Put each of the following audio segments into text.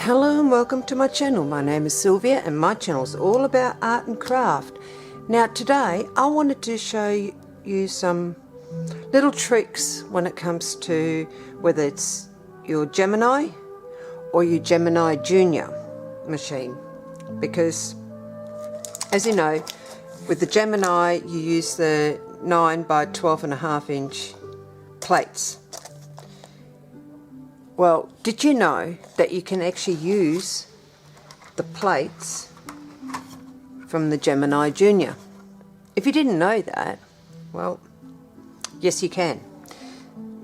Hello and welcome to my channel. My name is Sylvia and my channel is all about art and craft. Now today I wanted to show you some little tricks when it comes to whether it's your Gemini or your Gemini Junior machine, because as you know, with the Gemini you use the 9 by 12.5 inch plates. Well, did you know that you can actually use the plates from the Gemini Junior? If you didn't know that, well, yes you can.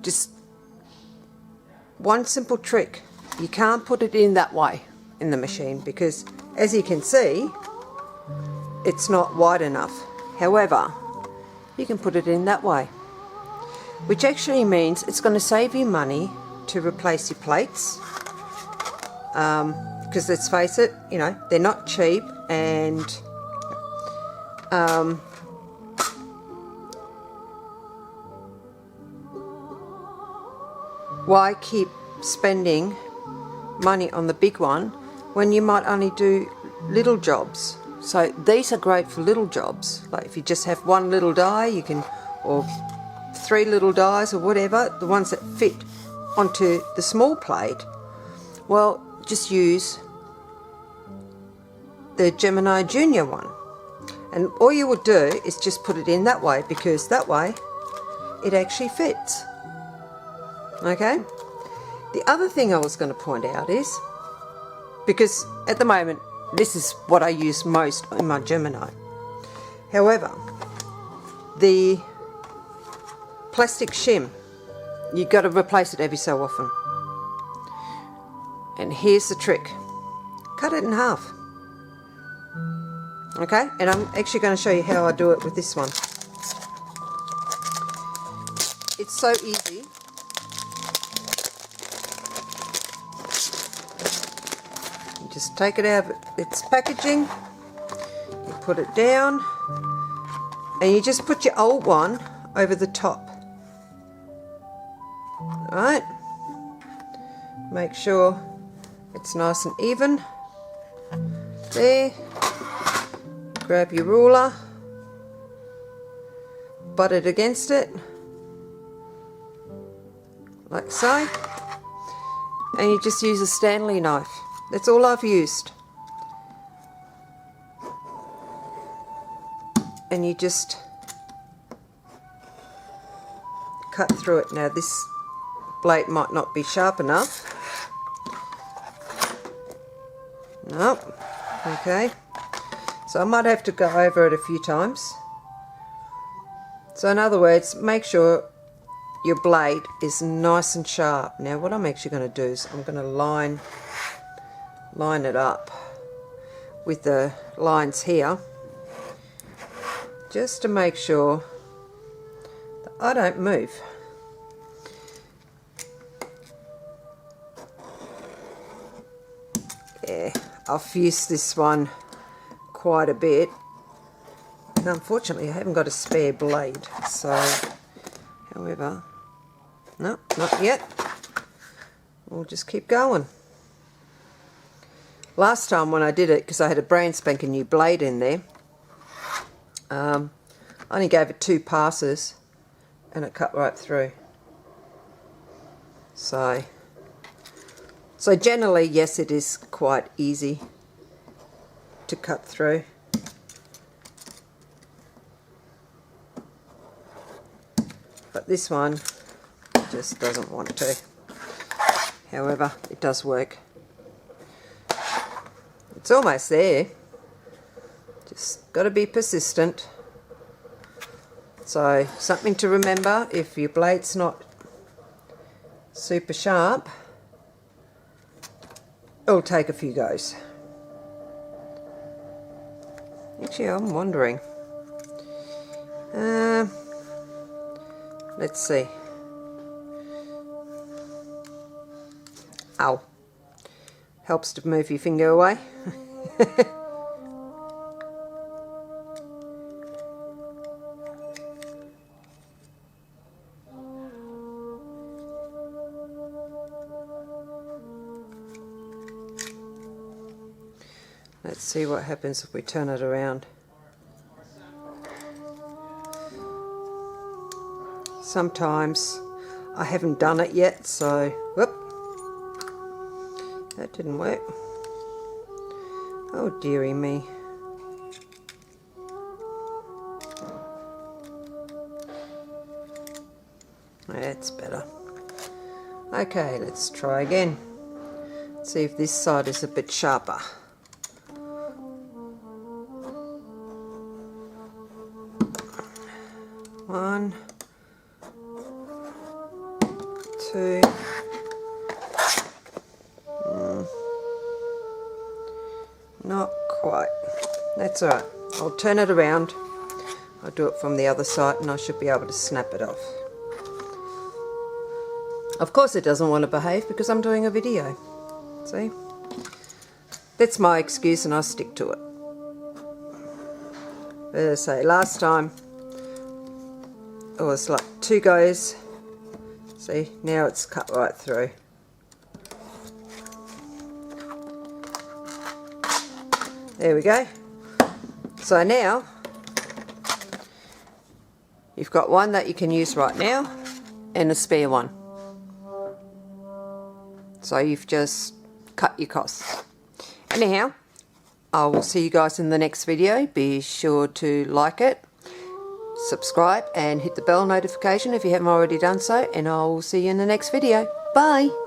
Just one simple trick. You can't put it in that way in the machine because, as you can see, it's not wide enough. However, you can put it in that way, which actually means it's going to save you money to replace your plates, because let's face it, you know, they're not cheap, and why keep spending money on the big one when you might only do little jobs? So these are great for little jobs, like if you just have one little die, you can, or 3 little dies or whatever, the ones that fit onto the small plate. Well, just use the Gemini Junior one, and all you would do is just put it in that way, because that way it actually fits. Okay, the other thing I was going to point out is, because at the moment this is what I use most in my Gemini, however, the plastic shim, you've got to replace it every so often. And here's the trick. Cut it in half. Okay? And I'm actually going to show you how I do it with this one. It's so easy. You just take it out of its packaging, you put it down, and you just put your old one over the top. Alright, make sure it's nice and even. There, grab your ruler, butt it against it, like so, and you just use a Stanley knife. That's all I've used. And you just cut through it. Now this blade might not be sharp enough. Nope. Okay. So I might have to go over it a few times. So in other words, make sure your blade is nice and sharp. Now what I'm actually going to do is I'm going to line it up with the lines here, just to make sure that I don't move. Yeah, I've used this one quite a bit, and unfortunately I haven't got a spare blade, so, however, no, not yet. We'll just keep going. Last time when I did it, because I had a brand spanking new blade in there, I only gave it 2 passes and it cut right through. So generally, yes, it is quite easy to cut through. But this one just doesn't want to. However, it does work. It's almost there. Just got to be persistent. So something to remember, if your blade's not super sharp, it'll take a few goes. Actually, I'm wondering. Let's see. Ow. Helps to move your finger away. Let's see what happens if we turn it around. Sometimes I haven't done it yet, so whoop, that didn't work. Oh dearie me. That's better. Okay, let's try again. See if this side is a bit sharper. One, two. Not quite. That's alright. I'll turn it around. I'll do it from the other side and I should be able to snap it off. Of course it doesn't want to behave because I'm doing a video. See? That's my excuse and I stick to it. As I say, last time it was like 2 goes. See, now it's cut right through. There we go. So now you've got one that you can use right now and a spare one. So you've just cut your costs. Anyhow, I will see you guys in the next video. Be sure to like it, subscribe and hit the bell notification if you haven't already done so, and I will see you in the next video. Bye!